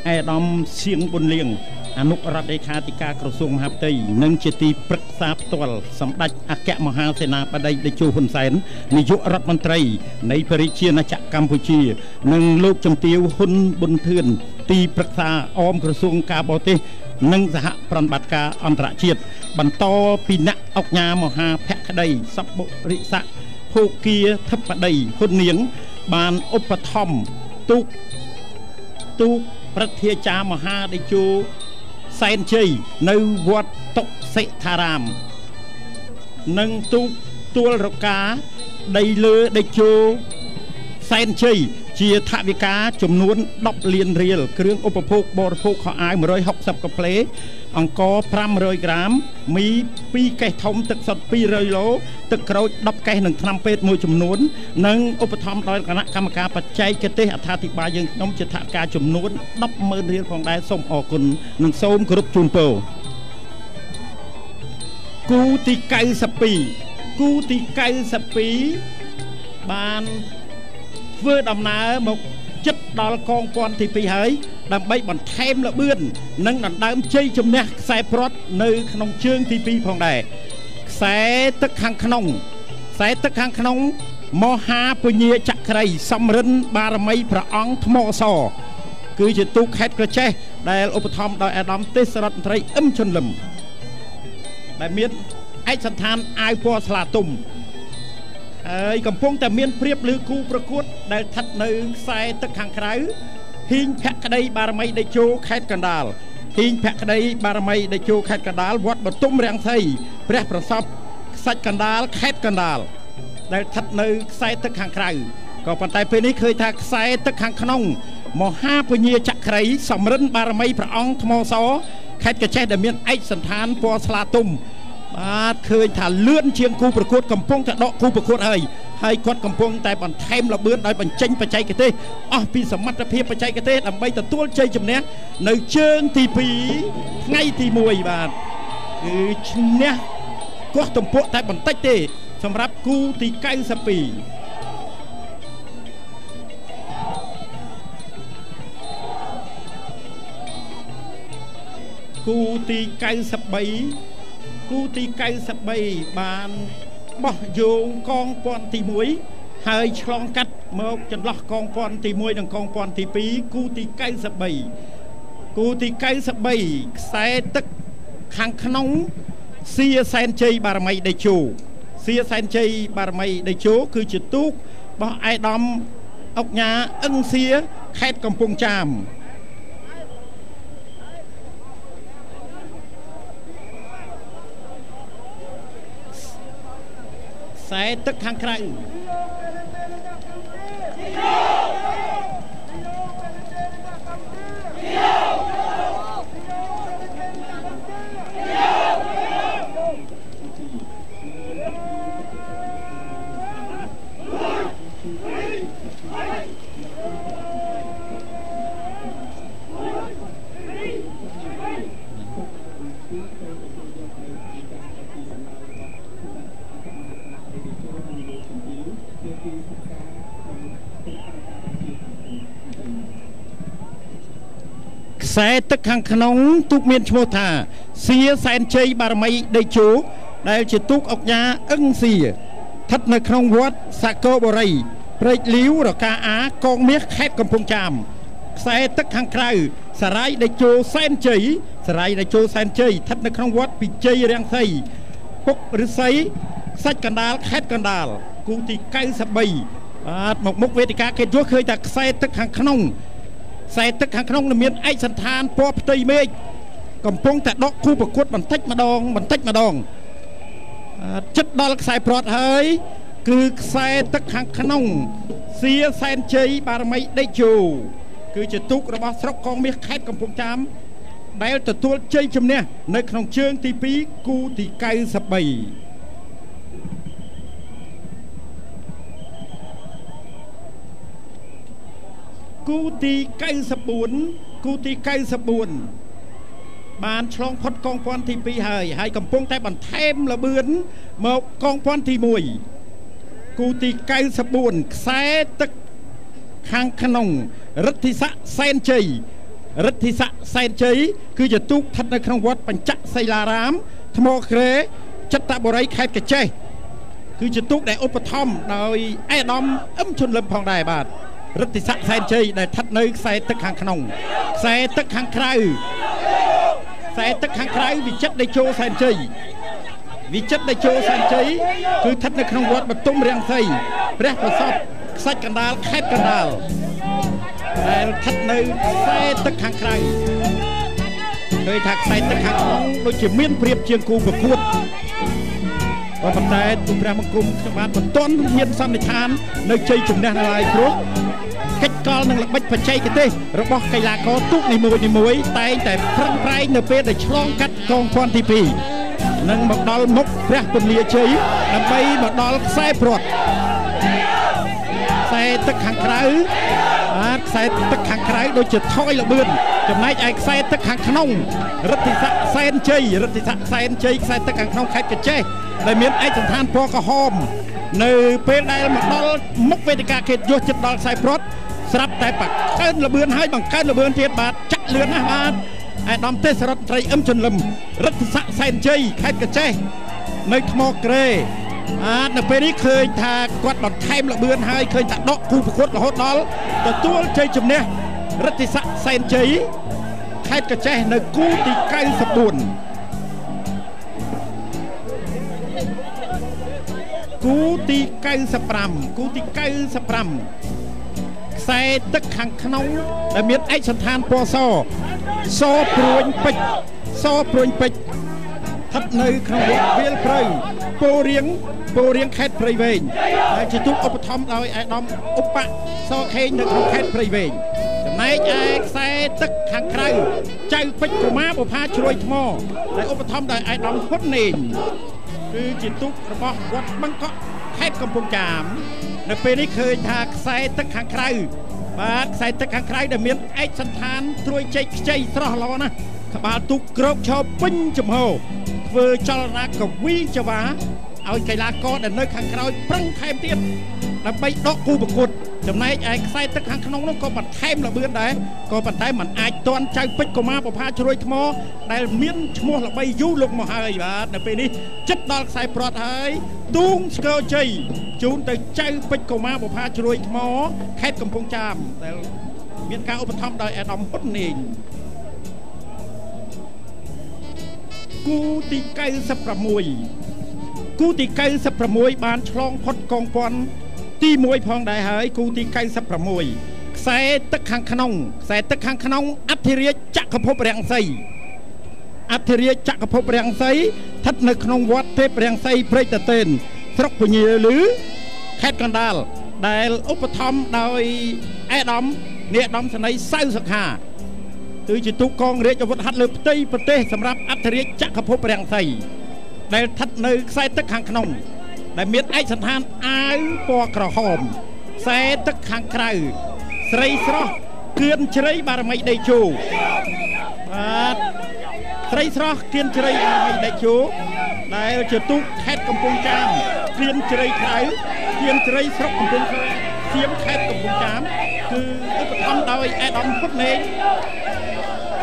អេដាមសៀងប៊ុនលៀងអនុរដ្ឋលេខាធិការក្រសួងមហាផ្ទៃនិងជាទីប្រឹក្សាផ្ទាល់សម្ដេចអគ្គមហាសេនាបតីតេជោហ៊ុនសែននាយករដ្ឋមន្ត្រីនៃប្រជាជាតិណាចក្រកម្ពុជានិងលោកជំទាវហ៊ុនប៊ុនធឿនទីប្រឹក្សាអមក្រសួងការបរទេសនិងសហប្រតិបត្តិការអន្តរជាតិបន្តពីអ្នកអង្គការមហាភក្តីសពរិស័កភោគាធិបតីហ៊ុននាងបានឧបត្ថម្ភទូកប្រធាចារមហាតេជោសែនជ័យនៅវត្តតុសិដ្ឋារាមនិងទូកទួលរកាដីលើតេជោសែនជ័យជាថវិកាចំនួន10លានរៀលគ្រឿងឧបភោគបរិភោគខោអាវ160កាផ្លេអង្ករ500ក្រាមមី2កេសធំទឹកសុទ្ធ200ឡូទឹកក្រូច10កេសនិងថ្នាំពេទ្យមួយចំនួននិងឧបត្ថម្ភដោយគណៈកម្មការបច្ចេកទេសអត្ថាធិប្បាយយើងខ្ញុំជាថវិកាចំនួន100000រៀលផងដែរសូមអរគុណនិងសូមគោរពជូនពរគូទី92បានធ្វើដំណើរមកចិត្តដល់កងព័ន្ធទី2ហើយដើម្បីបន្ថែមល្បឿននិងដណ្ដើមជ័យជំនះខ្សែព្រ័ត្រនៅក្នុងជើងទី2ផងដែរខ្សែទឹកខាងក្នុងមហាពញាចក្រីសំរិនបារមីព្រះអង្គថ្មសគឺជាទូកខេត្តក្រចេះដែលឧបត្ថម្ភដោយអាដាមទេសរដ្ឋមន្ត្រីអ៊ឹមជុនលឹមដែលមានឯកសណ្ឋានអាវពណ៌ស្លាទុំហើយកំពុងតែមានព្រៀបលើគូប្រកួតដែលស្ថិតនៅខ្សែទឹកខាងក្រៅហ៊ីងភក្តីបារមីតេជោខេត្តកណ្ដាលវត្តបទុមរាំងសីព្រះប្រសពខ្សាច់កណ្ដាលខេត្តកណ្ដាលដែលស្ថិតនៅខ្សែទឹកខាងក្រៅក៏ប៉ុន្តែពេលនេះឃើញថាខ្សែទឹកខាងក្នុងមហាពញាចក្រីសំរិនបារមីព្រះអង្គថ្មសខេត្តកញ្ចេះដែលមានឯកសណ្ឋានពណ៌ស្លាទុំបាទឃើញថាលឿនជាងគូប្រកួតកំពុងតែដកគូប្រកួតហើយគាត់កំពុងតែបន្ថែមល្បឿនដោយបញ្ចេញបច្ចេកទេសអស់ពីសមត្ថភាពបច្ចេកទេសដើម្បីទទួលជ័យជំនះនៅជើងទី2ថ្ងៃទី1បាទគឺឈ្នះកោះទំពក់តែបន្តិចទេសម្រាប់គូទី92គូទី93បានបោះយោងកងព័ន្ធទី1ហើយឆ្លងកាត់មកចន្លោះកងព័ន្ធទី1និងកងព័ន្ធទី2គូទី93ខ្សែទឹកខាងក្នុងសៀសែនជ័យបារមីតេជោគឺជាទូករបស់ឯកឧត្តមអុកញ៉ាអឹងសៀខេត្តកំពង់ចាមខ្សែទឹកខាងក្រៅខ្សែទឹកខាងក្នុងទូកមានឈ្មោះថាសៀសែនជ័យបារមីតេជោដែលជាទូកអុកញ៉ាអឹងសៀស្ថិតនៅក្នុងវត្តសាគរបូរីព្រែកលាវរកាអាកងមាសខេត្តកំពង់ចាមខ្សែទឹកខាងក្រៅសារាយតេជោសែនជ័យស្ថិតនៅក្នុងវត្តពិជ័យរាំងសីពុកឫស្សីខ្សាច់កណ្ដាលខេត្តកណ្ដាលគូទី93បាទមកមុខវេទិកាគេយល់ឃើញថាខ្សែទឹកខាងក្នុងមានឯកសណ្ឋានពណ៌ផ្ទៃមេឃកំពុងតែដកគូប្រកួតបន្តិចម្ដងចិត្តដល់ខ្សែប្រត់ហើយគឺខ្សែទឹកខាងក្នុងសៀសែនជ័យបារមីតេជោគឺជាទូករបស់ស្រុកកងមាសខេត្តកំពង់ចាមដែលទទួលជ័យជំនះនៅក្នុងជើងទី2គូទី93គូទី94បានឆ្លងផុតកងព័ន្ធទី2ហើយកំពុងតែបន្ថែមល្បឿនមកកងព័ន្ធទី1គូទី94ខ្សែទឹកខាងក្នុងរិទ្ធិស័ក្តិសែនជ័យ រិទ្ធិស័កសែនជ័យគឺជាទូកស្ថិតនៅក្នុងវត្តបញ្ចសីលារាមថ្មក្រែចិត្តបុរីខេត្តកាចេះគឺជាទូកដែលឧបត្ថម្ភដោយឯកឧត្តមអឹមជុនលឹមផងដែរបាទរិទ្ធិស័កសែនជ័យដែលស្ថិតនៅខ្សែទឹកខាងក្នុងខ្សែទឹកខាងក្រៅខ្សែទឹកខាងក្រៅវិចិត្រដេជោសែនជ័យវិចិត្រដេជោសែនជ័យគឺស្ថិតនៅក្នុងវត្តបទុមរាំងសីព្រះប្រសពខ្សាច់កណ្ដាលខេត្តកណ្ដាលដែលស្ថិតនៅខ្សែទឹកខាងក្រៅឃើញថាខ្សែទឹកខាងក្នុងដូចជាមានព្រៀបជាងគូប្រកួតក៏ប៉ុន្តែទូព្រះបង្គំខ្ញុំបានមិនទាន់ហ៊ានសន្និដ្ឋាននៅជ័យជំនះនៅឡើយព្រោះកិច្ចកលនឹងល្បិចបច្ចេកទេសរបស់កីឡាករទូកនីមួយៗតែងតែប្រឹងប្រែងនៅពេលដែលឆ្លងកាត់កងព័ន្ធទី2និងមកដល់មុខព្រះពលាជ័យដើម្បីមកដល់ខ្សែព្រ័ត្រខ្សែទឹកខាងក្រៅខ្សែទឹកខាងក្រៅដូចជាថយល្បឿនចំណែកឯខ្សែទឹកខាងក្នុងរិទ្ធិស័កសែនជ័យរិទ្ធិស័កសែនជ័យខ្សែទឹកខាងក្នុងខេត្តកាចេះដែលមានឯកសណ្ឋានពណ៌ក្រហមនៅពេលដែលមកដល់មុខវេទិកាខេត្តយោជិតដល់ខ្សែព្រ័ត្រស្រាប់តែបង្កើនល្បឿនហើយបង្កើនល្បឿនទៀតបាទចាក់លឿនណាស់បាទឯកឧត្តមទេសរដ្ឋមន្ត្រីអឹមជុនលឹមរិទ្ធិស័កសែនជ័យខេត្តកាចេះនៅថ្មក្រែនៅពេលនេះឃើញថាគាត់បន្ថែមល្បឿនហើយឃើញថាដកគូប្រកួតរហូតដល់ទទួលជ័យជំនះរិទ្ធិស័កសែនជ័យខេត្តកាចេះនៅគូទី94គូទី95គូទី95ខ្សែទឹកខាងក្នុងដែលមានឯកសណ្ឋានពណ៌សព្រួញពេជ្រស្ថិតនៅក្នុងវត្តវាលព្រៃពោរៀងខេត្តព្រៃវែងហើយជាទូកឧបត្ថម្ភដោយឯកឧត្តមឧបសខេងនៅក្នុងខេត្តព្រៃវែងចំណែកឯខ្សែទឹកខាងក្រៅចៅពេជ្រកុមារបុផាជ្រួយថ្មដែលឧបត្ថម្ភដោយឯកឧត្តមហ៊ុននេងគឺជាទូករបស់វត្តបឹងកក់ខេត្តកំពង់ចាមនៅពេលនេះឃើញថាខ្សែទឹកខាងក្រៅបាទខ្សែទឹកខាងក្រៅដែលមានឯកសណ្ឋានត្រួយចេកខ្ចីស្រស់ល្អណាស់ក្បាលទូកក្រោកឈរពេញចំហធ្វើចលនាកវីចវាឲ្យកីឡាករដែលនៅខាងក្រោយប្រឹងថែមទៀតដើម្បីដកគូប្រកួតចំណែកឯខ្សែទឹកខាងក្នុងនោះក៏បន្ថែមល្បឿនដែរក៏ប៉ុន្តែมันអាចទាន់ចៅពេជ្រកុមារបុផាជ្រួយថ្មដែលមានឈ្មោះល្បីយូរលុកមកហើយបាទនៅពេលនេះចិត្តដល់ខ្សែព្រ័ត្រហើយទូងស្គរជ័យជូនទៅចៅពេជ្រកុមារបុផាជ្រួយថ្មខេត្តកំពង់ចាមដែលមានការឧបត្ថម្ភដោយអាដាមហ៊ុននេងគូទី96គូទី96បានឆ្លងផុតកងព័ន្ធទី1ផងដែរហើយគូទី96ខ្សែទឹកខាងក្នុងអធិរាជចក្រភពរាំងសីស្ថិតនៅក្នុងវត្តទេពរាំងសីព្រៃតតេនស្រុកពញាលឺខេត្តកណ្ដាលដែលឧបត្ថម្ភដោយឯកឧត្តមនាយឧត្តមសេនីយ៍សៅសុខាគឺជាទូកកងរាជអាវុធហត្ថលើផ្ទៃប្រទេសសម្រាប់អធិរាជចក្រភពរាំងសីដែលស្ថិតនៅខ្សែទឹកខាងក្នុងដែលមានឯកសណ្ឋានអាវពណ៌ក្រហមខ្សែទឹកខាងក្រៅស្រីស្រស់គឿនជ្រៃបារមីដេជោបាទស្រីស្រស់គឿនជ្រៃបារមីដេជោដែលជាទូកខេត្តកំពង់ចាមគឿនជ្រៃក្រៅគឿនជ្រៃស្រុកកំពង់សៀមខេត្តកំពង់ចាមគឺឧបត្ថម្ភដោយឯកឧត្តមហ៊ុននេង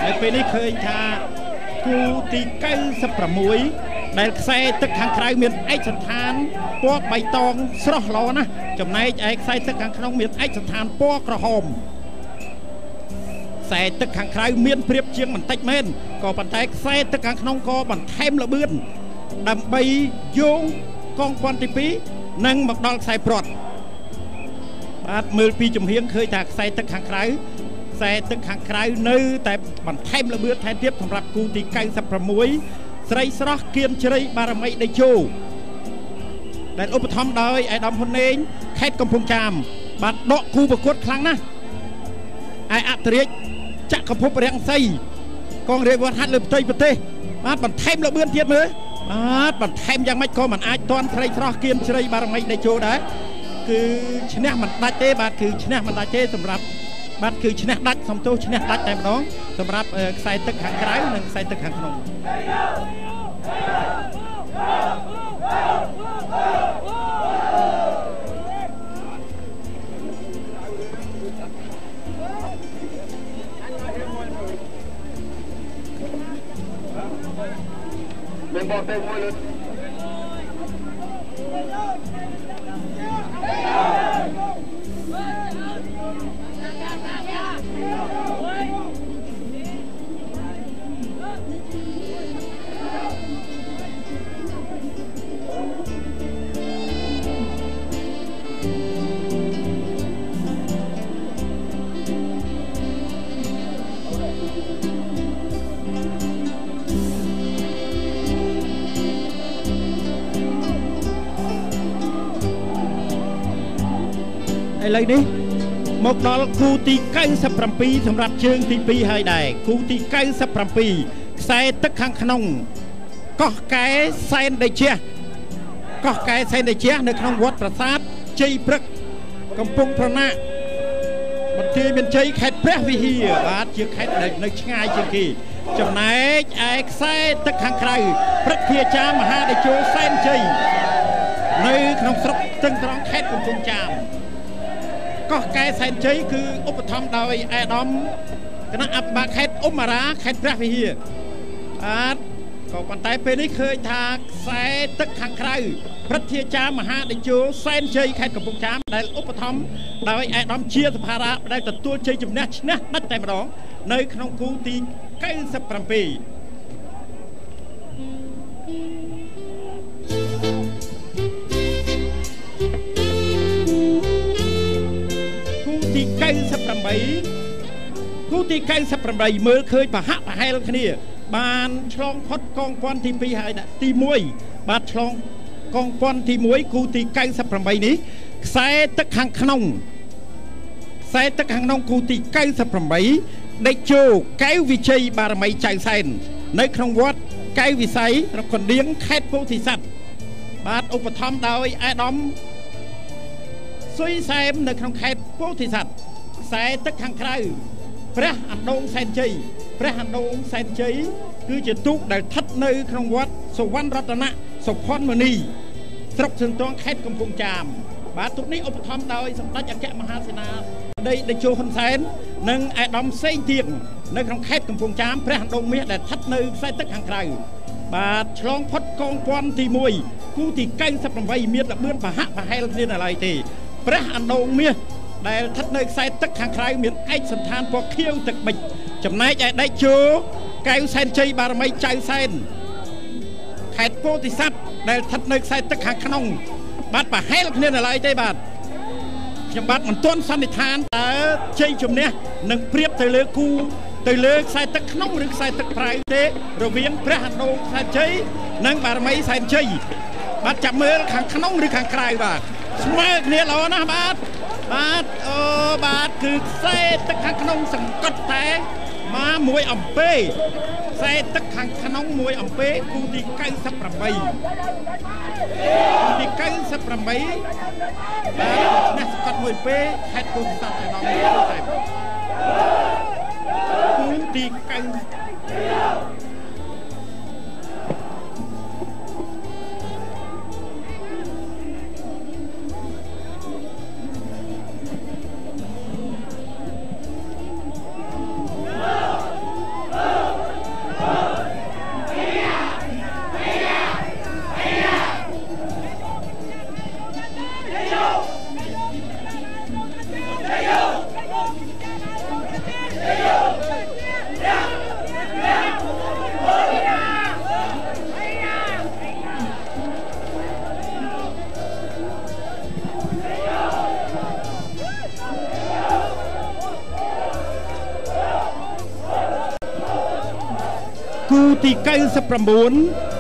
នៅពេលនេះឃើញថាគូទី96ដែលខ្សែទឹកខាងក្រៅមានឯកសណ្ឋានពណ៌បៃតងស្រស់ល្អណាស់ចំណែកឯខ្សែទឹកខាងក្នុងមានឯកសណ្ឋានពណ៌ក្រហមខ្សែទឹកខាងក្រៅមានព្រៀបជាងបន្តិចមែនក៏ប៉ុន្តែខ្សែទឹកខាងក្នុងក៏បន្ថែមល្បឿនដើម្បីយោងកងព័ន្ធទី2និងមកដល់ខ្សែព្រ័ត្របាទមើលពីចំហៀងឃើញថាខ្សែទឹកខាងក្រៅនៅតែបន្ថែមល្បឿនថែមទៀតសម្រាប់គូទី96ស្រីស្រស់គៀនជ្រៃបារមីដេជោដែលឧបត្ថម្ភដោយឯកឧត្តមហ៊ុននេងខេត្តកំពង់ចាមបាទដកគូប្រកួតខ្លាំងណាស់ឯអធិរាជចក្រភពរាំងសីកងរាជអាវុធហត្ថលើផ្ទៃប្រទេសបាទបន្ថែមល្បឿនទៀតមើលបាទបន្ថែមយ៉ាងម៉េចក៏មិនអាចទាន់ស្រីស្រស់គៀនជ្រៃបារមីដេជោដែរគឺឈ្នះមិនដាច់ទេបាទគឺឈ្នះមិនដាច់ទេសម្រាប់បាទគឺឈ្នះដាច់សំទោសឈ្នះដាច់តែម្ដងសម្រាប់ខ្សែទឹកខាងក្រៅនិងខ្សែទឹកខាងក្នុង ឥឡូវនេះមកដល់គូទី97សម្រាប់ជើងទី2ហើយដែរគូទី97ខ្សែទឹកខាងក្នុងកោះកែសែនដេជះកោះកែសែនដេជះនៅក្នុងវត្តប្រាសាទជ័យព្រឹកកំពង់ប្រណាក់មន្ទីរមានជ័យខេត្តព្រះវិហារបាទជាខេត្តនៅឆ្ងាយជាងគេចំណែកឯខ្សែទឹកខាងក្រៅព្រឹទ្ធាចារ្យមហាតេជោសែនជ័យនៅក្នុងស្រុកស្ទឹងត្រង់ខេត្តកំពង់ចាមកោះកែសែនជ័យគឺឧបត្ថម្ភដោយអាដាមគណៈអភិបាលខេត្តអ៊ុំអារ៉ាខេត្តព្រះវិហារបាទក៏ប៉ុន្តែពេលនេះឃើញថាខ្សែទឹកខាងក្រៅព្រឹទ្ធាចារ្យមហាតេជោសែនជ័យខេត្តកំពង់ចាមដែលឧបត្ថម្ភដោយអាដាមជាសភារៈដែលទទួលជ័យជំនះឈ្នះដាច់តែម្ដងនៅក្នុងគូទី97គូទី98មើលឃើញប្រហាក់ប្រហែលគ្នាបានឆ្លងផុតកងពាន់ទី2ហើយទី1បាទឆ្លងកងពាន់ទី1គូទី98នេះខ្សែទឹកខាងក្នុងគូទី98ដេជោកែវវិជ័យបារមីចៅសែននៅក្នុងវត្តកែវវិស័យរកណ្ដៀងខេត្តពោធិសត្វបាទឧបត្ថម្ភដោយអាដាមស៊ុយសែមនៅក្នុងខេត្តពោធិសត្វខ្សែទឹកខាងក្រៅព្រះអណ្ដូងសែនជ័យគឺជាទូកដែលស្ថិតនៅក្នុងវត្តសុវណ្ណរតនៈសុផាន់មនីស្រុកសន្ទងខេត្តកំពង់ចាមបាទទូកនេះឧបត្ថម្ភដោយសម្ដេចអគ្គមហាសេនាបតីតេជោហ៊ុនសែននិងអាដាមសេងទៀងនៅក្នុងខេត្តកំពង់ចាមព្រះអណ្ដូងមាសដែលស្ថិតនៅខ្សែទឹកខាងក្រៅបាទឆ្លងផុតកងពាន់ទី1គូទី98មានលបឿនប្រហាក់ប្រហែលគ្នានៅឡើយទេព្រះអណ្ដូងមាសដែលស្ថិតនៅខ្សែទឹកខាងក្រៅមានឯកសណ្ឋានពណ៌ខៀវទឹកប៊ិចចំណែកឯដេជោកែវសែនជ័យបារមីចៅសែនខេត្តពោធិសត្វដែលស្ថិតនៅខ្សែទឹកខាងក្នុងបាទប្រហែលគ្នានៅឡើយទេបាទខ្ញុំបាទមិនទាន់សន្និដ្ឋានតើជ័យជំនះនឹងព្រៀបទៅលើគូទៅលើខ្សែទឹកក្នុងឬខ្សែទឹកប្រៃទេរវាងព្រះអណ្ដូងសែនជ័យនិងបារមីសែនជ័យបាទចាំមើលខាងក្នុងឬខាងក្រៅបាទស្មើគ្នាល្អណាស់បាទបាទគឺខ្សែទឹកខាងក្នុងសង្កត់តែមកមួយអំពែខ្សែទឹកខាងក្នុងមួយអំពែគូទី98បាទអ្នកសង្កត់មួយអំពែខេត្តពោធិសត្វតែដល់តែគូទី90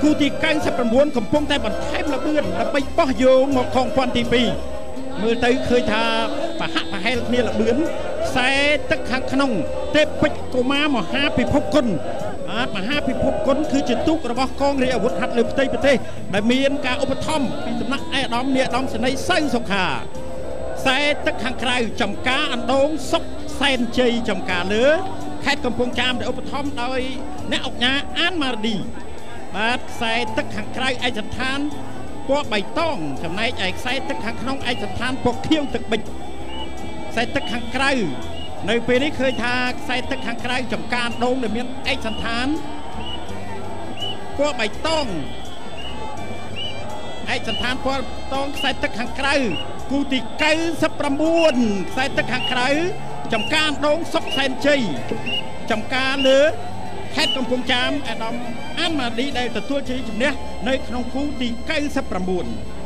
គូទី99កំពុងតែបន្ថែមល្បឿនដើម្បីបោះយោងមកកងពាន់ទី2មើលទៅឃើញថាប្រហាក់ប្រហែលគ្នាល្បឿនខ្សែទឹកខាងក្នុងទេពពេជ្រកុមារមហាពិភពគុណមហាពិភពគុណគឺជាទូករបស់កងរាជអាវុធហត្ថលើផ្ទៃប្រទេសដែលមានការឧបត្ថម្ភពីសំណាក់អាដាមនាយឧត្តមសេនីយ៍សៅសុខាខ្សែទឹកខាងក្រៅចំការអណ្ដូងសុកសែនជ័យចំការលើខេត្តកំពង់ចាមដែលឧបត្ថម្ភដោយអ្នកអង្គការអានម៉ារឌីបាទខ្សែទឹកខាងក្រៅឯកសណ្ឋានពណ៌បៃតងចំណែកឯខ្សែទឹកខាងក្នុងឯកសណ្ឋានពណ៌ខៀវទឹកប៊ិចខ្សែទឹកខាងក្រៅនៅពេលនេះឃើញថាខ្សែទឹកខាងក្រៅចំការអណ្ដូងដែលមានឯកសណ្ឋានពណ៌បៃតង ឯកសណ្ឋានពណ៌តងខ្សែទឹកខាងក្រៅគូទី99ខ្សែទឹកខាងក្រៅចំការដងសុកសែនជ័យចំការលើខេត្តកំពង់ចាមអាដាមអានម៉ាឌីដែលទទួលជ័យជំនះនៅក្នុងគូទី99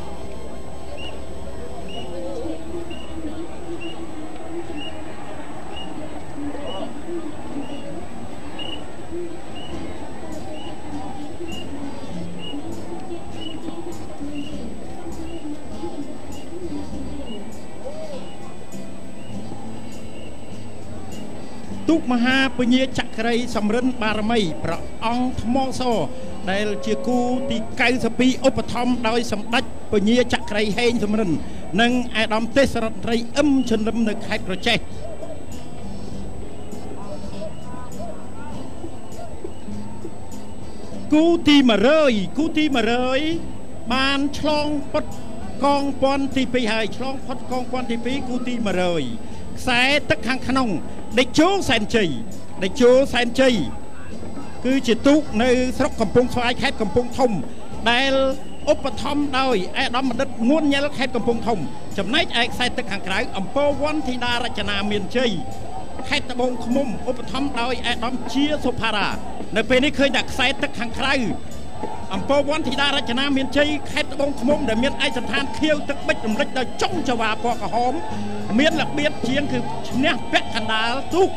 ទូកមហាពញាចក្រីសំរិនបារមីព្រះអង្គថ្មសដែលជាគូទី92ឧបត្ថម្ភដោយសម្ដេចពញាចក្រីហេងសំរិននិងអាដាមទេសរដ្ឋត្រីអឹមចិនលឹមនៅខេត្តក្រចេះគូទី100បានឆ្លងផុតកងពាន់ទី2ហើយឆ្លងផុតកងពាន់ទី2គូទី100ខ្សែទឹកខាងក្នុងដេជោសែនជ័យគឺជាទូកនៅស្រុកកំពង់ស្វាយខេត្តកំពង់ធំដែលឧបត្ថម្ភដោយអាដាមបណ្ឌិតងួនញ៉ែលខេត្តកំពង់ធំចំណែកឯខ្សែទឹកខាងក្រៅអំពើវ័នធីតារចនាមានជ័យខេត្តត្បូងឃ្មុំឧបត្ថម្ភដោយអាដាមជាសុផារ៉ានៅពេលនេះឃើញតែខ្សែទឹកខាងក្រៅអំពើវ័នធីតារចនាមានជ័យខេត្តត្បូងឃ្មុំដែលមានឯកសណ្ឋានខៀវទឹកបិចរំលេចដោយចុងចង្វាពណ៌ក្រហមមានរបៀបជាងគឺឈ្នះពាក់កណ្ដាលទូក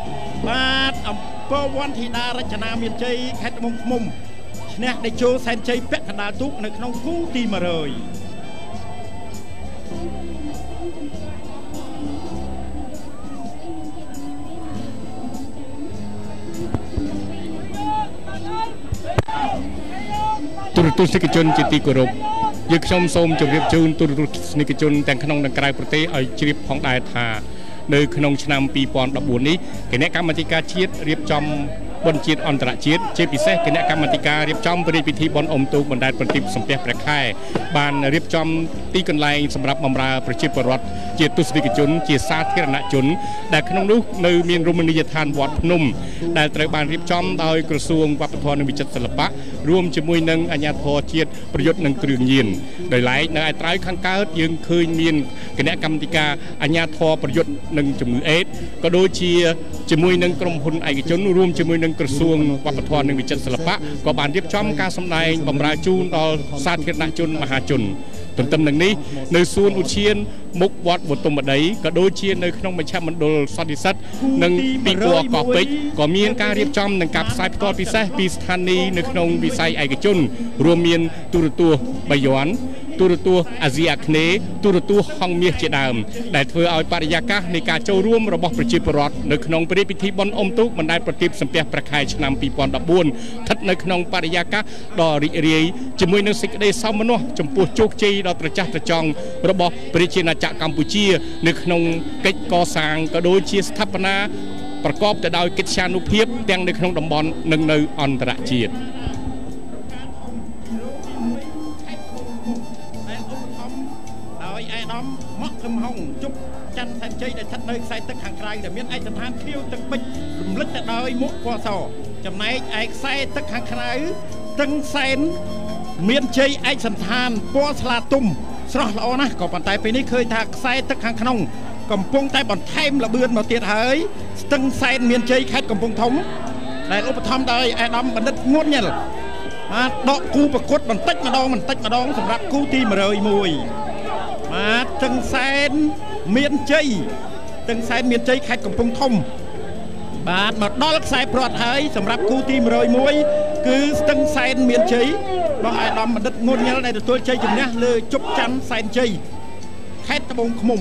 បាទអំពើវ័នធីតារចនាមានជ័យខេត្តត្បូងឃ្មុំឈ្នះដេជោសែនជ័យពាក់កណ្ដាលទូកនៅក្នុងគូទី100ទូរទស្សនិកជនជាទីគោរពយើងខ្ញុំសូមជម្រាបជូនទូរទស្សនិកជនទាំងក្នុងនិងក្រៅប្រទេសឲ្យជ្រាបផងដែរថានៅក្នុងឆ្នាំ2014នេះគណៈកម្មាធិការជាតិរៀបចំបុណ្យជាតិអន្តរជាតិជាពិសេសគណៈកម្មាធិការរៀបចំព្រះរាជពិធីបុណ្យអុំទូកបណ្ដែតប្រទីបសំពះព្រះខែបានរៀបចំទីកន្លែងសម្រាប់បម្រើប្រជាពលរដ្ឋជាទស្សនិកជនជាសាធារណជនដែលក្នុងនោះនៅមានរមណីយដ្ឋានវត្តភ្នំដែលត្រូវបានរៀបចំដោយក្រសួងវប្បធម៌និងវិចិត្រសិល្បៈរួមជាមួយនឹងអាជ្ញាធរជាតិប្រយុទ្ធនឹងគ្រឿងញៀនដោយឡែកនៅឯត្រើយខាងកើតយើងឃើញមានគណៈកម្មាធិការអាជ្ញាធរប្រយុទ្ធនឹងជំងឺអេដស៍ក៏ដូចជាជាមួយនឹងក្រុមហ៊ុនឯកជនរួមជាមួយនឹងក្រសួងវប្បធម៌និងវិចិត្រសិល្បៈក៏បានរៀបចំការសម្ដែងបម្រើជូនដល់សាធារណជនមហាជនទន្ទឹមនឹងនេះនៅសួនឧទ្យានមុខវត្តបទុមដីក៏ដូចជានៅក្នុងមជ្ឈមណ្ឌលសន្តិសិទ្ធិនិងពិព័រណ៍កោះពេជ្រក៏មានការរៀបចំនឹងការផ្សាយផ្ទាល់ពិសេសពីស្ថានីយ៍នៅក្នុងវិស័យឯកជនរួមមានទូរទស្សន៍បាយ័នទូរទស្សន៍អាស៊ីអាគ្នេយ៍ទូរទស្សន៍ហង្សមាសជាដើមដែលធ្វើឲ្យបរិយាកាសនៃការចូលរួមរបស់ប្រជាពលរដ្ឋនៅក្នុងព្រះរាជពិធីបុណ្យអុំទូកបណ្ដែតប្រទីបសំពះព្រះខែឆ្នាំ2014ស្ថិតនៅក្នុងបរិយាកាសដ៏រីករាយជាមួយនឹងសេចក្តីសោមនស្សចំពោះជោគជ័យដ៏ត្រចះត្រចង់របស់ប្រជាណាចក្រកម្ពុជានៅក្នុងកិច្ចកសាងក៏ដូចជាស្ថាបនាប្រកបទៅដោយកិត្យានុភាពទាំងនៅក្នុងតំបន់និងនៅអន្តរជាតិមកខំហុងជប់ច័ន្ទសែនជ័យដែលស្ថិតនៅខ្សែទឹកខាងក្រៅដែលមានឯកសណ្ឋានខៀវទឹកបិចរំលេចទៅដោយមុខពណ៌សចំណែកឯខ្សែទឹកខាងក្រៅទឹងសែនមានជ័យឯកសណ្ឋានពណ៌ស្លាទុំស្រស់ល្អណាស់ក៏ប៉ុន្តែពេលនេះឃើញថាខ្សែទឹកខាងក្នុងកំពុងតែបន្ថែមល្បឿនមកទៀតហើយស្ទឹងសែនមានជ័យខេត្តកំពង់ធំដែលឧបត្ថម្ភដោយអាដាមបណ្ឌិតងួនញ៉ែលបាទដកគូប្រកួតបន្តិចម្ដងសម្រាប់គូទី101បាទទឹងសែនមានជ័យខេត្តកំពង់ធំបាទមកដល់ខ្សែប្រត់ហើយសម្រាប់គូទី101គឺស្ទឹងសែនមានជ័យរបស់អាដាមបណ្ឌិតងួនញ៉ែលដែលទទួលជ័យជំនះលើជប់ច័ន្ទសែនជ័យខេត្តត្បូងឃ្មុំ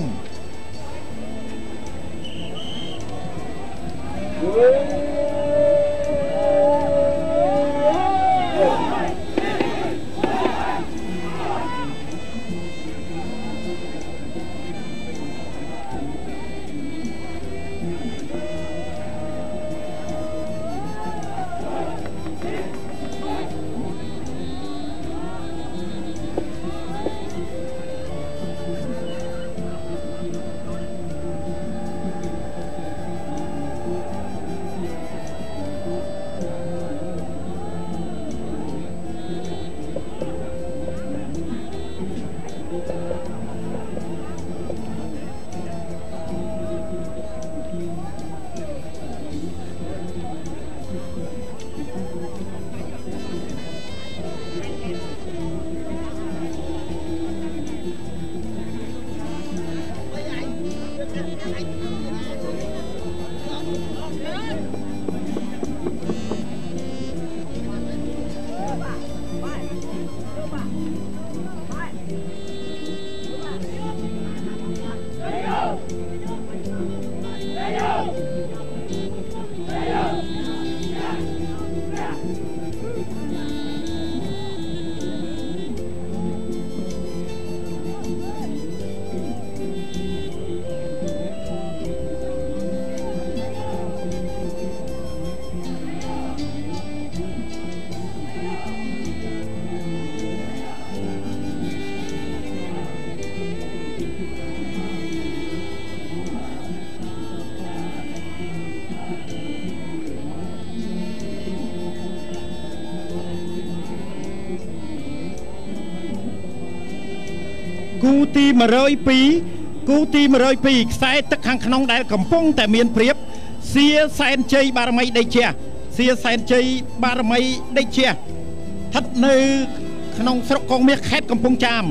គូទី102គូទី102ខ្សែទឹកខាងក្នុងដែលកំពុងតែមានព្រៀបសៀសែនជ័យបារមីដេជះសៀសែនជ័យបារមីដេជះស្ថិតនៅក្នុងស្រុកកងមាសខេត្តកំពង់ចាម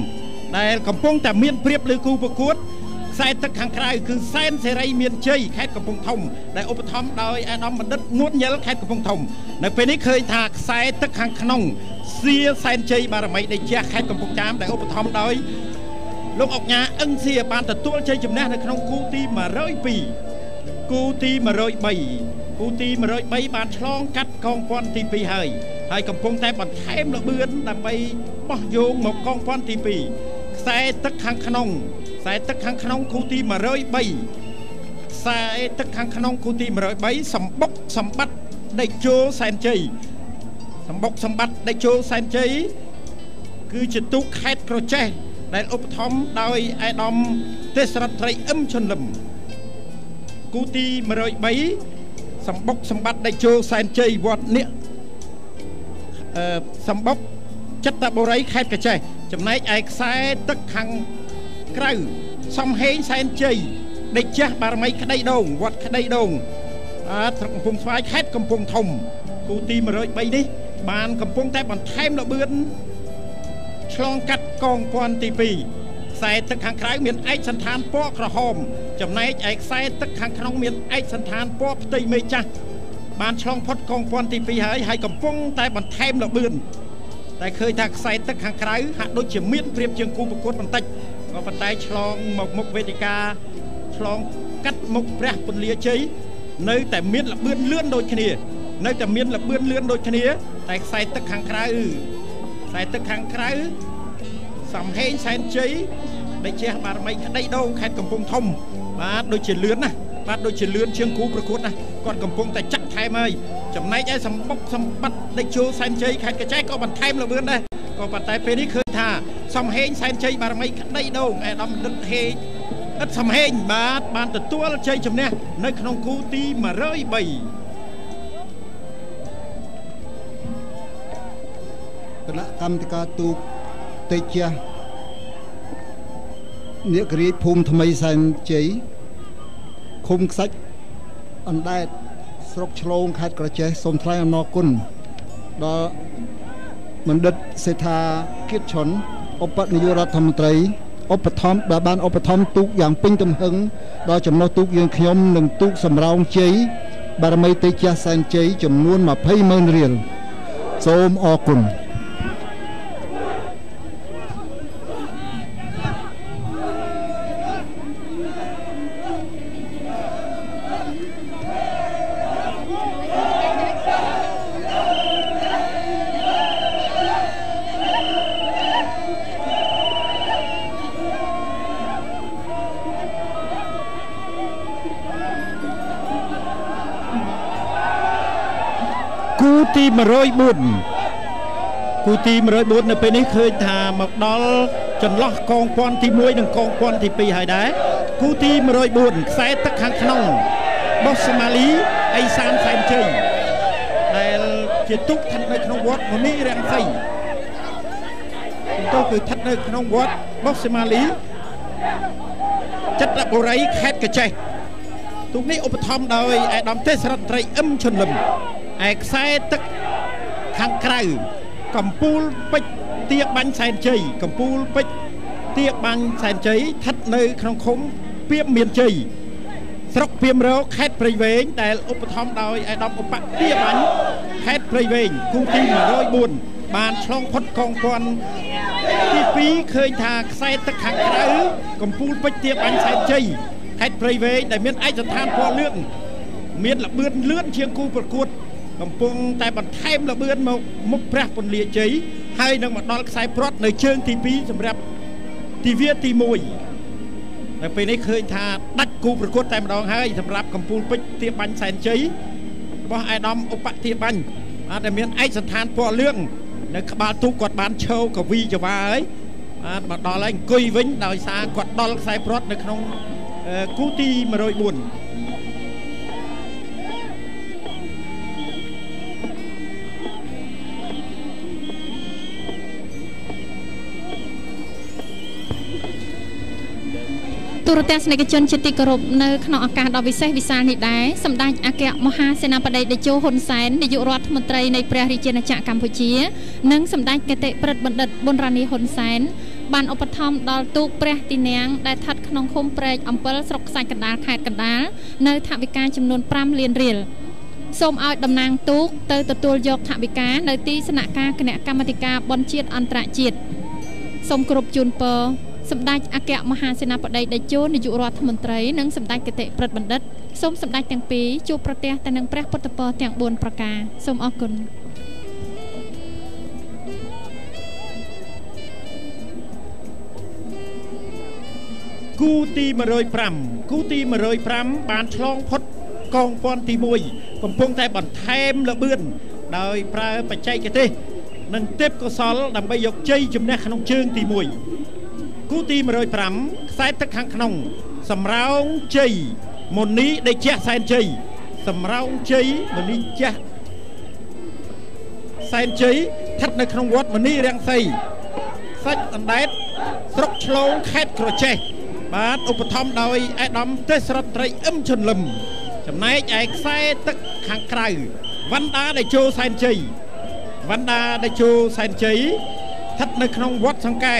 ដែលកំពុងតែមានព្រៀបលើគូប្រកួតខ្សែទឹកខាងក្រៅគឺសែនសេរីមានជ័យខេត្តកំពង់ធំដែលឧបត្ថម្ភដោយអាដាមបណ្ឌិតងួនញិលខេត្តកំពង់ធំនៅពេលនេះឃើញថាខ្សែទឹកខាងក្នុងសៀសែនជ័យបារមីដេជះខេត្តកំពង់ចាមដែលឧបត្ថម្ភដោយលោកអុកញ៉ាអឹងសៀបានទទួលជ័យជំនះនៅក្នុងគូទី102គូទី103គូទី103បានឆ្លងកាត់កងព័ន្ធទី2ហើយកំពុងតែបន្ថែមល្បឿនដើម្បីបោះយោងមកកងព័ន្ធទី2ខ្សែទឹកខាងក្នុងខ្សែទឹកខាងក្នុងគូទី103ខ្សែទឹកខាងក្នុងគូទី103សម្បុកសម្បត្តិដេជោសែនជ័យសម្បុកសម្បត្តិដេជោសែនជ័យគឺជាទូកខេត្តក្រចេះដែលឧបត្ថម្ភដោយអាដាមទេសរដ្ឋត្រីអឹមឈុនលឹមគូទី103សម្បុកសម្បត្តិដេជោសែនជ័យវត្តនេះសម្បុកចិត្តបុរីខេត្តកញ្ចេះចំណែកឯខ្សែទឹកខាងក្រៅសំហេងសែនជ័យដេជះបារមីក្តីដងវត្តក្តីដងស្រុកកំពង់ស្វាយខេត្តកំពង់ធំគូទី103នេះបានកំពុងតែបន្ថែមល្បឿនឆ្លងកាត់កងព័ន្ធទី2ខ្សែទឹកខាងក្រៅមានឯកសណ្ឋានពណ៌ក្រហមចំណែកឯខ្សែទឹកខាងក្នុងមានឯកសណ្ឋានពណ៌ផ្ទៃមេឃចាស់បានឆ្លងផុតកងព័ន្ធទី2ហើយកំពុងតែបន្ថែមល្បឿនតែឃើញថាខ្សែទឹកខាងក្រៅហាក់ដូចជាមានព្រៀបជាងគូប្រកួតបន្តិចក៏ប៉ុន្តែឆ្លងមកមុខវេទិកាឆ្លងកាត់មុខព្រះពន្លាជ័យនៅតែមានល្បឿនលឿនដូចគ្នានៅតែមានល្បឿនលឿនដូចគ្នាតែខ្សែទឹកខាងក្រៅខ្សែទឹកខាងក្រៅសំហេងសែនជ័យដែលជះបារមីក្តីដងខេត្តកំពង់ធំបាទដូចជាលឿនណាបាទដូចជាលឿនជាងគូប្រកួតណាគាត់កំពុងតែចាក់ថែមហើយចំណែកឯសម្បុកសម្បត្តិដេជោសែនជ័យខេត្តកញ្ចេះក៏បន្ថែមល្បឿនដែរក៏ប៉ុន្តែពេលនេះឃើញថាសំហេងសែនជ័យបារមីក្តីដងអាដាមដិតហេឥតសំហេងបាទបានទទួលជ័យជំនះនៅក្នុងគូទី103គណៈកម្មការទូកតេជះនាគរាជភូមិថ្មីសែនជ័យឃុំខ្សាច់អណ្ដែតស្រុកឆ្លងខេត្តក្រចេះសូមថ្លែងអំណរគុណដល់បណ្ឌិតសេដ្ឋាគៀតឈុនឧបនាយករដ្ឋមន្ត្រីឧបត្ថម្ភដែលបានឧបត្ថម្ភទូកយ៉ាងពេញទំហឹងដល់ចំណុះទូកយើងខ្ញុំនិងទូកសម្រោងជ័យបារមីតេជះសែនជ័យចំនួន 20,000 រៀលសូមអរគុណគូទី104គូទី104នៅពេលនេះឃើញថាមកដល់ចន្លោះកងព័ន្ធទី1និងកងព័ន្ធទី2ហើយដែរគូទី104ខ្សែទឹកខាងក្នុងបោះសូម៉ាលីអេសានសែនជ័យដែលជាទូកស្ថិតនៅក្នុងវត្តមនីរាំងសីទូកគឺស្ថិតនៅក្នុងវត្តបោះសូម៉ាលីចិត្តបុរីខេត្តកញ្ចេះទូកនេះឧបត្ថម្ភដោយអាដាមទេសរដ្ឋត្រីអឹមឈុនលឹមឯខ្សែទឹកខាងក្រៅកំពូលពេជ្រទាបាញ់សែនជ័យកំពូលពេជ្រទាបាញ់សែនជ័យស្ថិតនៅក្នុងឃុំពីបមានជ័យ ស្រុកពីមរោខេត្តព្រៃវែងដែលឧបត្ថម្ភដោយអាដាមឧបទាបាញ់ខេត្តព្រៃវែងគូទី104បានឆ្លងផុតកងពាន់ទី2ឃើញថាខ្សែទឹកខាងក្រៅកំពូលពេជ្រទាបាញ់សែនជ័យខេត្តព្រៃវែងដែលមានឯកសណ្ឋានពណ៌លឿងមានល្បឿនលឿនជាងគូប្រកួតកំពុងតែបន្ថែមល្បឿនមកមុខព្រះពន្លាជ័យហើយនឹងមកដល់ខ្សែព្រ័ត្រនៅជើងទី2សម្រាប់ទិវាទី1នៅពេលនេះឃើញថាដាច់គូប្រកួតតែម្ដងហើយសម្រាប់កំពូលពេជ្រទាបាញ់សែនជ័យរបស់អាដាមឧបទាបាញ់អាចតែមានឯកសណ្ឋានពណ៌លឿងនៅក្បាលទូកគាត់បានឈរកវីចវាហើយបាទមកដល់ហើយអង្គុយវិញដោយសារគាត់ដល់ខ្សែព្រ័ត្រនៅក្នុងគូទី104ទូរទស្សនិកជនជាទីគោរពនៅក្នុងឱកាសដ៏វិសេសវិសាលនេះដែរសម្ដេចអគ្គមហាសេនាបតីតេជោហ៊ុនសែននាយករដ្ឋមន្ត្រីនៃព្រះរាជាណាចក្រកម្ពុជានិងសម្ដេចគតិប្រិទ្ធបណ្ឌិតប៊ុនរ៉ានីហ៊ុនសែនបានឧបត្ថម្ភដល់ទូកព្រះទីនាំងដែលស្ថិតក្នុងឃុំព្រែកអំពិលស្រុកខ្សាច់កណ្ដាលខេត្តកណ្ដាលនៅថវិកាចំនួន5លានរៀលសូមឲ្យតំណាងទូកទៅទទួលយកថវិកានៅទីស្នាក់ការគណៈកម្មាធិការបុណ្យជាតិអន្តរជាតិសូមគោរពជូនពរសម្ដេចអគ្គមហាសេនាបតីតេជោនាយករដ្ឋមន្ត្រីនិងសម្ដេចគតិប្រិទ្ធបណ្ឌិតសូមសម្ដេចទាំងពីរជួបប្រទះទៅនឹងព្រះពុទ្ធពរទាំង4ប្រការសូមអរគុណគូទី105គូទី105បានឆ្លងផុតកងពាន់ទី1កំពុងតែបន្ថែមល្បឿនដោយប្រើបច្ចេកទេសនិងទេពកោសល្យដើម្បីយកជ័យជំនះក្នុងជើងទី1គូទី105ខ្សែទឹកខាងក្នុងសម្រោងជ័យមុនីដេជះសែនជ័យសម្រោងជ័យមុនីជះសែនជ័យស្ថិតនៅក្នុងវត្តមនីរាំងសីសាច់អណ្ដែតស្រុកឆ្លងខេត្តក្រចេះបាទឧបត្ថម្ភដោយអាដាមទេសរដ្ឋត្រីអឹមឈុនលឹមចំណែកឯខ្សែទឹកខាងក្រៅវណ្ណដាដេជោសែនជ័យវណ្ណដាដេជោសែនជ័យស្ថិតនៅក្នុងវត្តសង្កែ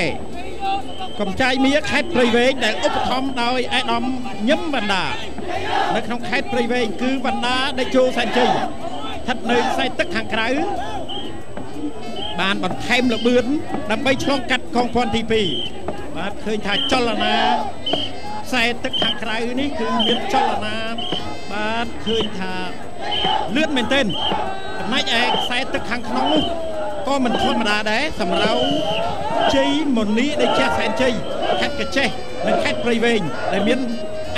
កំចាយមៀខេត្តព្រៃវែងដែលឧបត្ថម្ភដោយអាដាមញឹមវណ្ណដានៅក្នុងខេត្តព្រៃវែងគឺវណ្ណដាដេជោសែនជ័យស្ថិតនៅខ្សែទឹកខាងក្រៅបានបន្ថែមល្បឿនដើម្បីឆ្លងកាត់កងពាន់ទី2បាទឃើញថាចលនាខ្សែទឹកខាងក្រៅនេះគឺមានចលនាបាទឃើញថាលឿនមែនទែនចំណែកឯខ្សែទឹកខាងក្នុងនោះក៏មិនធម្មតាដែរសម្រាប់ជ័យមុនីដេជះសែនជ័យខេត្តកញ្ចេះនិងខេត្តព្រៃវែងដែលមាន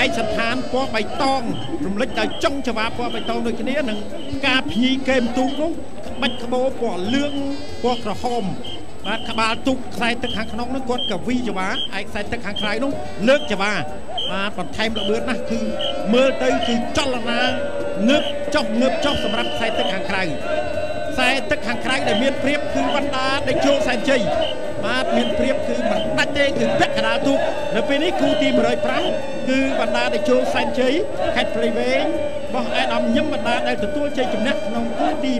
ឯកសណ្ឋានពណ៌បៃតងរំលេចដោយចុងចង្វាពណ៌បៃតងដូចគ្នានិងការភ្ញីកេមទូកនោះក្បាច់ក្បូរពណ៌លឿងពណ៌ក្រហមបាទក្បាលទូកខ្សែទឹកខាងក្នុងនោះគាត់កវីចង្វាឯខ្សែទឹកខាងក្រៅនោះលើកចង្វាបាទបន្ថែមល្បឿនណាស់គឺមើលទៅគឺចលនាងើបចុះសម្រាប់ខ្សែទឹកខាងក្រៅខ្សែទឹកខាងក្រៅដែលមានព្រៀបគឺវណ្ណដាដេជោសែនជ័យបាទមានព្រៀបគឺមិនដាច់ទេគឺពាក់កណ្ដាលទូកនៅពេលនេះគូទី105គឺវណ្ណដាដេជោសែនជ័យខេត្តព្រៃវែងបោះអាដាមញឹមវណ្ណដាដែលទទួលជ័យជំនះក្នុងគូទី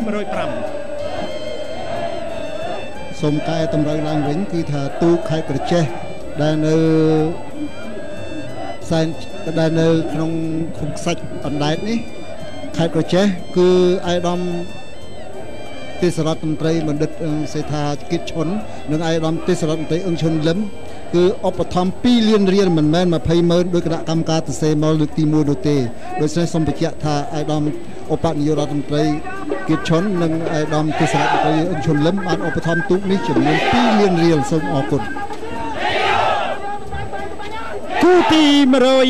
105សូមកែតម្រូវឡើងវិញគឺថាទូកខេត្តក្រចេះដែលនៅសែនដែលនៅក្នុងឃុំខ្សាច់អណ្ដែតនេះខេត្តក្រចេះគឺអាដាមទេសរដ្ឋមន្ត្រីបណ្ឌិតសេដ្ឋាគិតឈុននិងអាដាមទេសរដ្ឋមន្ត្រីអឹងឈុនលឹមគឺឧបត្ថម្ភ2លានរៀលមិនមែន200000ដោយគណៈកម្មការទៅសេមកលើកទី1នោះទេដូច្នេះសូមបញ្ជាក់ថាអាដាមឧបនាយករដ្ឋមន្ត្រីគិតឈុននិងអាដាមទេសរដ្ឋមន្ត្រីអឹងឈុនលឹមបានឧបត្ថម្ភទូកនេះចំនួន2លានរៀលសូមអរគុណគូទី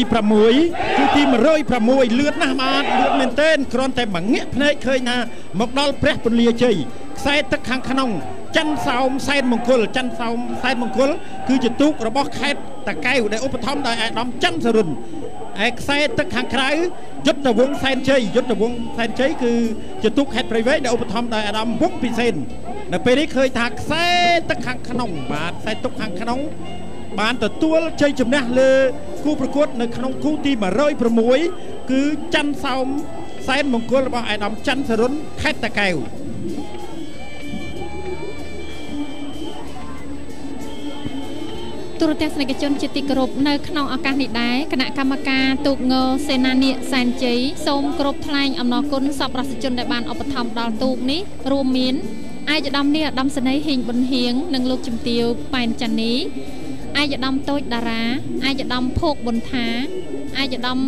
106គូទី106លឿនណាស់បាទលឿនមែនទែនគ្រាន់តែមកងាកភ្នែកឃើញថាមកដល់ព្រះពន្លាជ័យខ្សែទឹកខាងក្នុងច័ន្ទសោមសែនមង្គលច័ន្ទសោមសែនមង្គលគឺជាទូករបស់ខេត្តតាកែវដែលឧបត្ថម្ភដោយអាដាមច័ន្ទសរុនឯខ្សែទឹកខាងក្រៅយុទ្ធវង្សសែនជ័យយុទ្ធវង្សសែនជ័យគឺជាទូកខេត្តព្រៃវែងដែលឧបត្ថម្ភដោយអាដាមវង្សពិសេននៅពេលនេះឃើញថាខ្សែទឹកខាងក្នុងបាទខ្សែទឹកខាងក្នុងបានទទួលជ័យជំនះលើគូប្រកួតនៅក្នុងគូទី106គឺច័ន្ទសោមសែនមង្គលរបស់អាដាមច័ន្ទសរុនខេត្តតាកែវ ទូរទស្សនិកជនជាទីគោរពនៅក្នុងឱកាសនេះដែរគណៈកម្មការទូកងសេនានីសែនជ័យសូមគោរពថ្លែងអំណរគុណសប្បុរសជនដែលបានឧបត្ថម្ភដល់ទូកនេះរួមមានឯកឧត្តមនាយឧត្តមសេនីយ៍ហ៊ីងប៊ុនហៀងនិងលោកជំទាវប៉ែនចាន់នីឯកឧត្តមតូចតារាឯកឧត្តមភោគប៊ុនថាឯកឧត្តម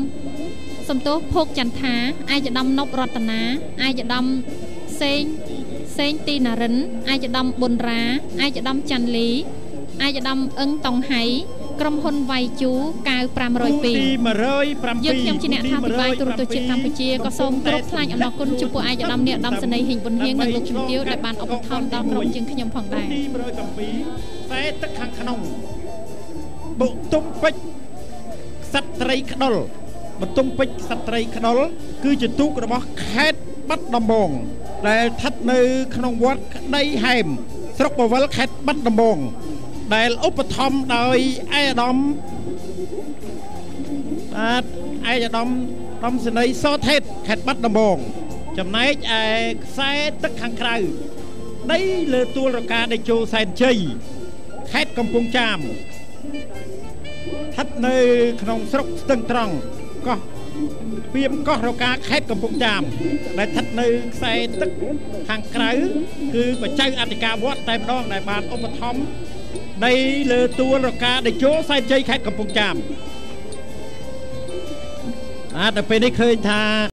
សំទោសភោគចន្ទថាឯកឧត្តមនប់រតនាឯកឧត្តមសេងទីណារិនឯកឧត្តមប៊ុនរាឯកឧត្តមច័ន្ទលីឯកឧត្តមអឹងតុងហៃក្រុមហ៊ុនវៃជូកៅ502យើងខ្ញុំជាអ្នកថាវិបាយទូរទស្សន៍ជាតិកម្ពុជាក៏សូមគោរពថ្លែងអំណរគុណចំពោះឯកឧត្តមនាយឧត្តមសេនីយ៍ហ៊ីងប៊ុនហៀងនិងលោកជំទាវដែលបានឧបត្ថម្ភដល់ក្រុមយើងខ្ញុំផងដែរទី107ខ្សែទឹកខាងក្នុងបុទុំពេជ្រក្សត្រីក្ដុលបន្ទុំពេជ្រក្សត្រីក្ដុលគឺជាទូករបស់ខេត្តបាត់ដំបងដែលស្ថិតនៅក្នុងវត្តក្តីហែមស្រុកបវលខេត្តបាត់ដំបងដែលឧបត្ថម្ភដោយឯកឧត្តមសេនីយ៍សថេតខេត្តបាត់ដំបងចំណែកឯខ្សែទឹកខាងក្រៅដីលើទួលរកាដេជោសែនជ័យខេត្តកំពង់ចាមស្ថិតនៅក្នុងស្រុកស្ទឹងត្រង់កោះពីមកោះរកាខេត្តកំពង់ចាមដែលស្ថិតនៅខ្សែទឹកខាងក្រៅគឺបច្ចៅអធិការវត្តតែម្ដងដែលបានឧបត្ថម្ភដីលើទួលរកាដេជោសែនជ័យខេត្តកំពង់ចាមដល់ពេលនេះឃើញថា